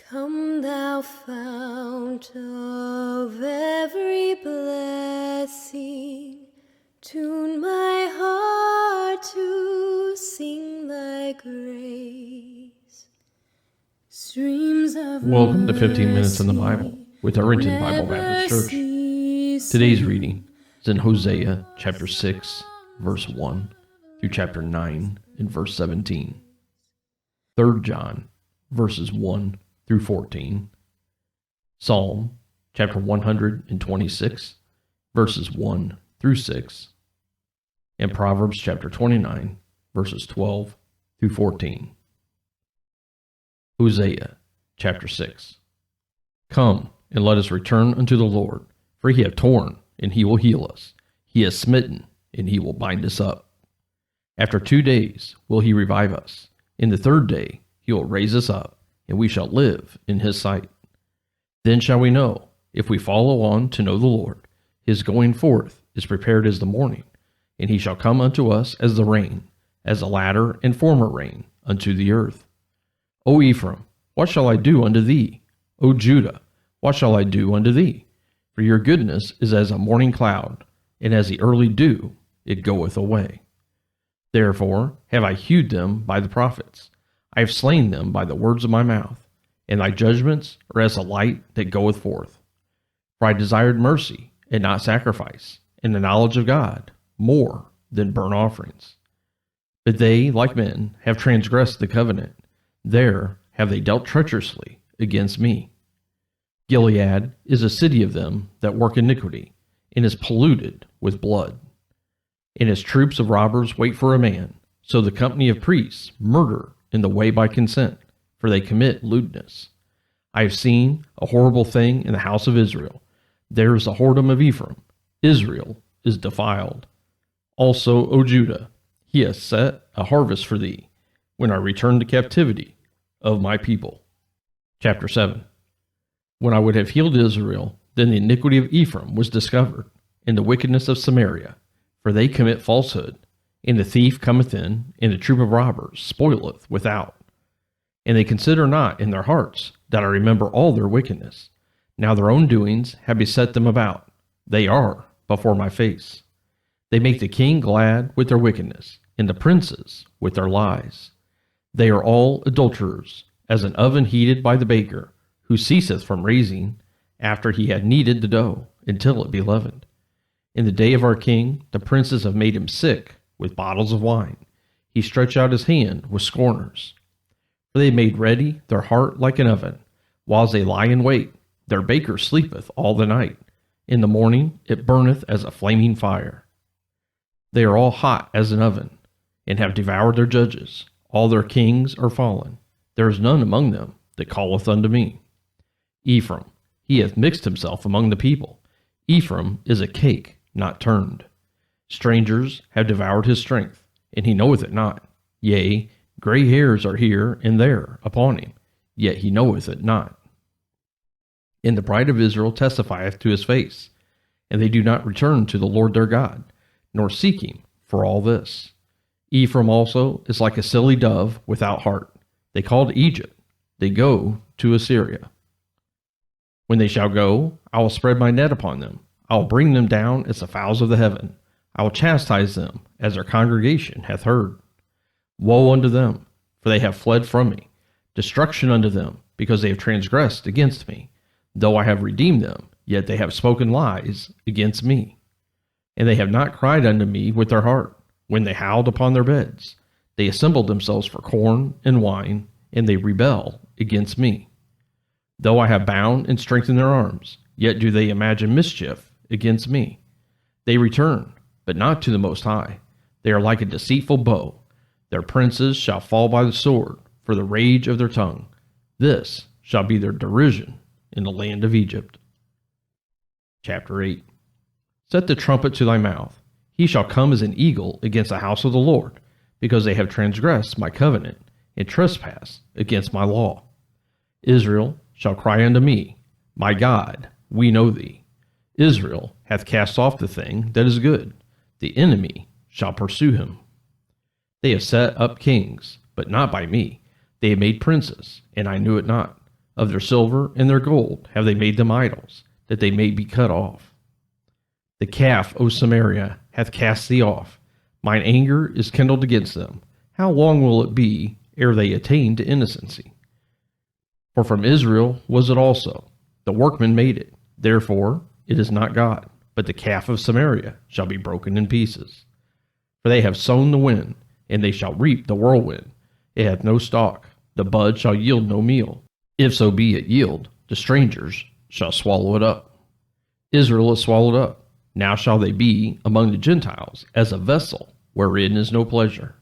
Come thou fount of every blessing, tune my heart to sing thy grace. Streams of Welcome to 15 Minutes in the Bible with Irvington Bible Baptist Church. Today's reading is in Hosea chapter 6, verse 1 through chapter 9 and verse 17. 3 John verses 1 through 14. Psalm chapter 126 verses 1 through 6. And Proverbs chapter 29 verses 12 through 14. Hosea chapter 6. Come, and let us return unto the Lord, for he hath torn, and he will heal us. He has smitten, and he will bind us up. After 2 days will he revive us. In the third day he will raise us up, and we shall live in his sight. Then shall we know, if we follow on to know the Lord. His going forth is prepared as the morning, and he shall come unto us as the rain, as the latter and former rain unto the earth. O Ephraim, what shall I do unto thee? O Judah, what shall I do unto thee? For your goodness is as a morning cloud, and as the early dew, it goeth away. Therefore have I hewed them by the prophets. I have slain them by the words of my mouth, and thy judgments are as a light that goeth forth. For I desired mercy, and not sacrifice, and the knowledge of God, more than burnt offerings. But they, like men, have transgressed the covenant. There have they dealt treacherously against me. Gilead is a city of them that work iniquity, and is polluted with blood. And his troops of robbers wait for a man, so the company of priests murder in the way by consent, for they commit lewdness. I have seen a horrible thing in the house of Israel. There is the whoredom of Ephraim. Israel is defiled. Also, O Judah, he has set a harvest for thee, when I return to captivity of my people. Chapter 7. When I would have healed Israel, then the iniquity of Ephraim was discovered, and the wickedness of Samaria, for they commit falsehood. And the thief cometh in, and the troop of robbers spoileth without. And they consider not in their hearts that I remember all their wickedness. Now their own doings have beset them about. They are before my face. They make the king glad with their wickedness, and the princes with their lies. They are all adulterers, as an oven heated by the baker, who ceaseth from raising, after he had kneaded the dough, until it be leavened. In the day of our king, the princes have made him sick with bottles of wine. He stretched out his hand with scorners. For they made ready their heart like an oven. Whiles they lie in wait, their baker sleepeth all the night. In the morning it burneth as a flaming fire. They are all hot as an oven, and have devoured their judges. All their kings are fallen. There is none among them that calleth unto me. Ephraim, he hath mixed himself among the people. Ephraim is a cake not turned. Strangers have devoured his strength, and he knoweth it not. Yea, gray hairs are here and there upon him, yet he knoweth it not. And the pride of Israel testifieth to his face, and they do not return to the Lord their God, nor seek him for all this. Ephraim also is like a silly dove without heart. They call to Egypt, they go to Assyria. When they shall go, I will spread my net upon them. I will bring them down as the fowls of the heaven. I will chastise them as their congregation hath heard. Woe unto them, for they have fled from me. Destruction unto them, because they have transgressed against me. Though I have redeemed them, yet they have spoken lies against me. And they have not cried unto me with their heart, when they howled upon their beds. They assembled themselves for corn and wine, and they rebel against me. Though I have bound and strengthened their arms, yet do they imagine mischief against me. They return, but not to the Most High. They are like a deceitful bow. Their princes shall fall by the sword, for the rage of their tongue. This shall be their derision in the land of Egypt. Chapter 8. Set the trumpet to thy mouth. He shall come as an eagle against the house of the Lord, because they have transgressed my covenant, and trespassed against my law. Israel shall cry unto me, My God, we know thee. Israel hath cast off the thing that is good. The enemy shall pursue him. They have set up kings, but not by me. They have made princes, and I knew it not. Of their silver and their gold have they made them idols, that they may be cut off. The calf, O Samaria, hath cast thee off. Mine anger is kindled against them. How long will it be ere they attain to innocency? For from Israel was it also. The workman made it. Therefore it is not God, but the calf of Samaria shall be broken in pieces. For they have sown the wind, and they shall reap the whirlwind. It hath no stalk. The bud shall yield no meal. If so be it yield, the strangers shall swallow it up. Israel is swallowed up. Now shall they be among the Gentiles as a vessel wherein is no pleasure.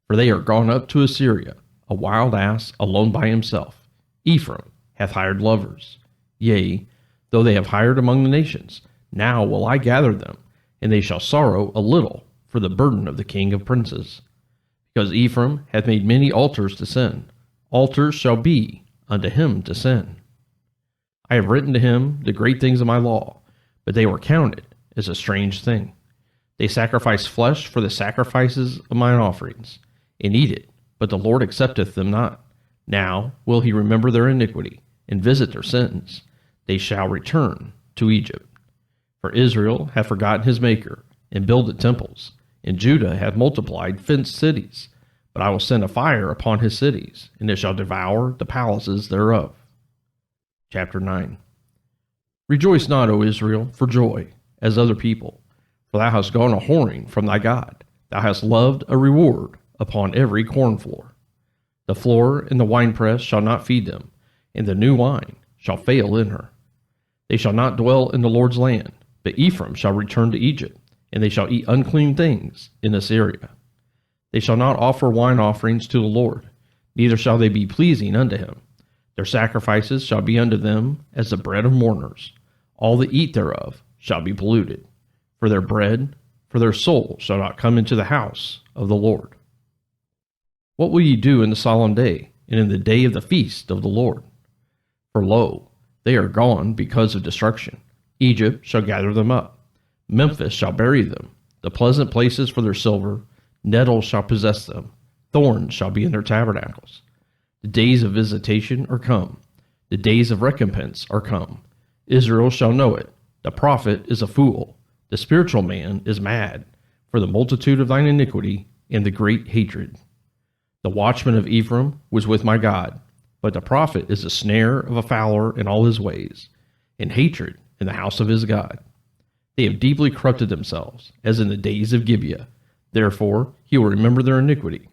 For they are gone up to Assyria, a wild ass alone by himself. Ephraim hath hired lovers. Yea, though they have hired among the nations, now will I gather them, and they shall sorrow a little for the burden of the king of princes. Because Ephraim hath made many altars to sin, altars shall be unto him to sin. I have written to him the great things of my law, but they were counted as a strange thing. They sacrifice flesh for the sacrifices of mine offerings, and eat it, but the Lord accepteth them not. Now will he remember their iniquity, and visit their sins. They shall return to Egypt. For Israel hath forgotten his Maker, and builded temples, and Judah hath multiplied fenced cities. But I will send a fire upon his cities, and it shall devour the palaces thereof. Chapter 9. Rejoice not, O Israel, for joy, as other people, for thou hast gone a whoring from thy God. Thou hast loved a reward upon every corn floor. The floor and the winepress shall not feed them, and the new wine shall fail in her. They shall not dwell in the Lord's land, but Ephraim shall return to Egypt, and they shall eat unclean things in Assyria. They shall not offer wine offerings to the Lord, neither shall they be pleasing unto him. Their sacrifices shall be unto them as the bread of mourners. All that eat thereof shall be polluted. For their bread, for their soul shall not come into the house of the Lord. What will ye do in the solemn day, and in the day of the feast of the Lord? For lo, they are gone because of destruction. Egypt shall gather them up. Memphis shall bury them. The pleasant places for their silver, nettles shall possess them. Thorns shall be in their tabernacles. The days of visitation are come. The days of recompense are come. Israel shall know it. The prophet is a fool. The spiritual man is mad, for the multitude of thine iniquity and the great hatred. The watchman of Ephraim was with my God, but the prophet is a snare of a fowler in all his ways, and hatred in the house of his God. They have deeply corrupted themselves, as in the days of Gibeah. Therefore he will remember their iniquity.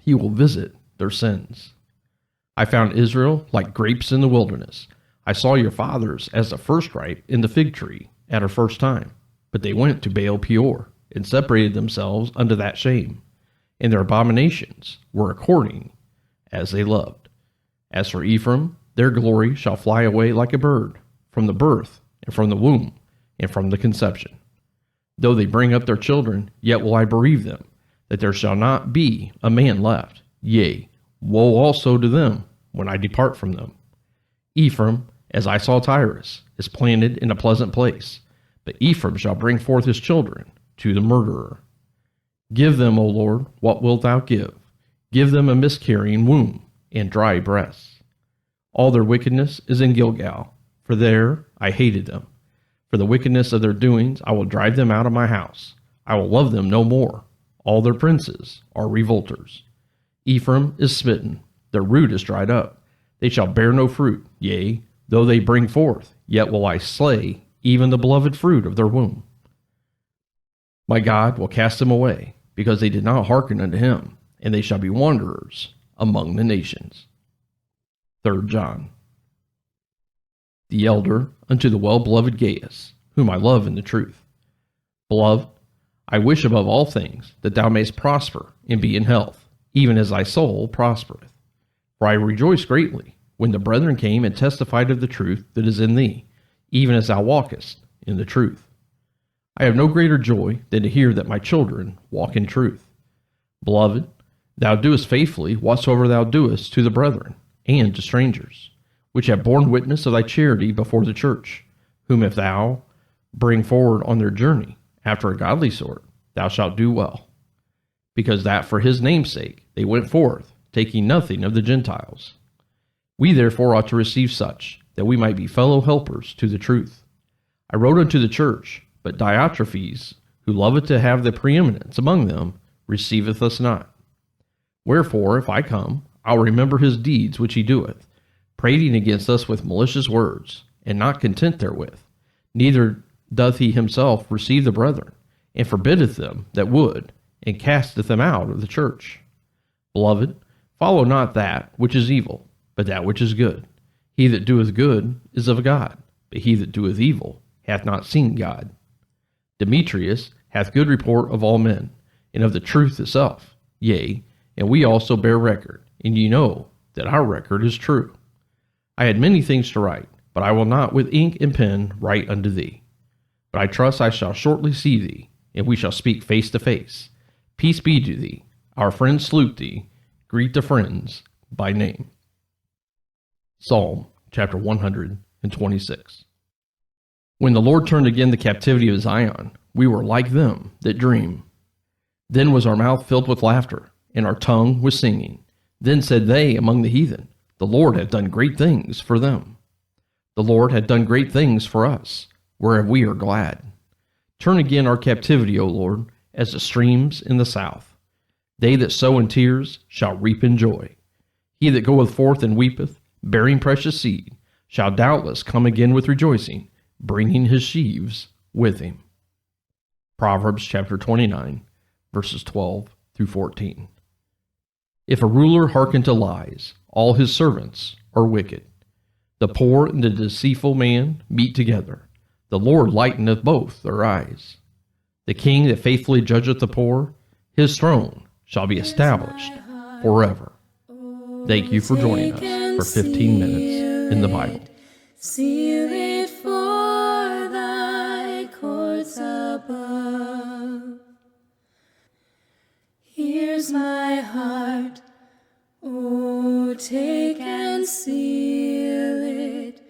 He will visit their sins. I found Israel like grapes in the wilderness. I saw your fathers as the first ripe in the fig tree at her first time. But they went to Baal Peor, and separated themselves unto that shame. And their abominations were according as they loved. As for Ephraim, their glory shall fly away like a bird, from the birth, and from the womb, and from the conception. Though they bring up their children, yet will I bereave them, that there shall not be a man left. Yea, woe also to them when I depart from them. Ephraim, as I saw Tyrus, is planted in a pleasant place, but Ephraim shall bring forth his children to the murderer. Give them, O Lord, what wilt thou give? Give them a miscarrying womb and dry breasts. All their wickedness is in Gilgal, for there I hated them. For the wickedness of their doings I will drive them out of my house. I will love them no more. All their princes are revolters. Ephraim is smitten, their root is dried up. They shall bear no fruit, yea, though they bring forth, yet will I slay even the beloved fruit of their womb. My God will cast them away, because they did not hearken unto him, and they shall be wanderers among the nations. 3 John. The elder unto the well-beloved Gaius, whom I love in the truth. Beloved, I wish above all things that thou mayest prosper and be in health, even as thy soul prospereth. For I rejoiced greatly when the brethren came and testified of the truth that is in thee, even as thou walkest in the truth. I have no greater joy than to hear that my children walk in truth. Beloved, thou doest faithfully whatsoever thou doest to the brethren and to strangers, which have borne witness of thy charity before the church, whom if thou bring forward on their journey after a godly sort, thou shalt do well. Because that for his name's sake they went forth, taking nothing of the Gentiles. We therefore ought to receive such, that we might be fellow helpers to the truth. I wrote unto the church, but Diotrephes, who loveth to have the preeminence among them, receiveth us not. Wherefore, if I come, I'll remember his deeds which he doeth, prating against us with malicious words, and not content therewith. Neither doth he himself receive the brethren, and forbiddeth them that would, and casteth them out of the church. Beloved, follow not that which is evil, but that which is good. He that doeth good is of God, but he that doeth evil hath not seen God. Demetrius hath good report of all men, and of the truth itself. Yea, and we also bear record, and ye know that our record is true. I had many things to write, but I will not with ink and pen write unto thee. But I trust I shall shortly see thee, and we shall speak face to face. Peace be to thee. Our friends salute thee. Greet the friends by name. Psalm chapter 126. When the Lord turned again the captivity of Zion, we were like them that dream. Then was our mouth filled with laughter, and our tongue with singing. Then said they among the heathen, the Lord hath done great things for them. The Lord hath done great things for us, whereof we are glad. Turn again our captivity, O Lord, as the streams in the south. They that sow in tears shall reap in joy. He that goeth forth and weepeth, bearing precious seed, shall doubtless come again with rejoicing, bringing his sheaves with him. Proverbs chapter 29, verses 12 through 14. If a ruler hearken to lies, all his servants are wicked. The poor and the deceitful man meet together. The Lord lighteneth both their eyes. The king that faithfully judgeth the poor, his throne shall be established forever. Thank you for joining us for 15 minutes in the Bible. Seal it for thy courts above. Here's my heart, oh, take and seal it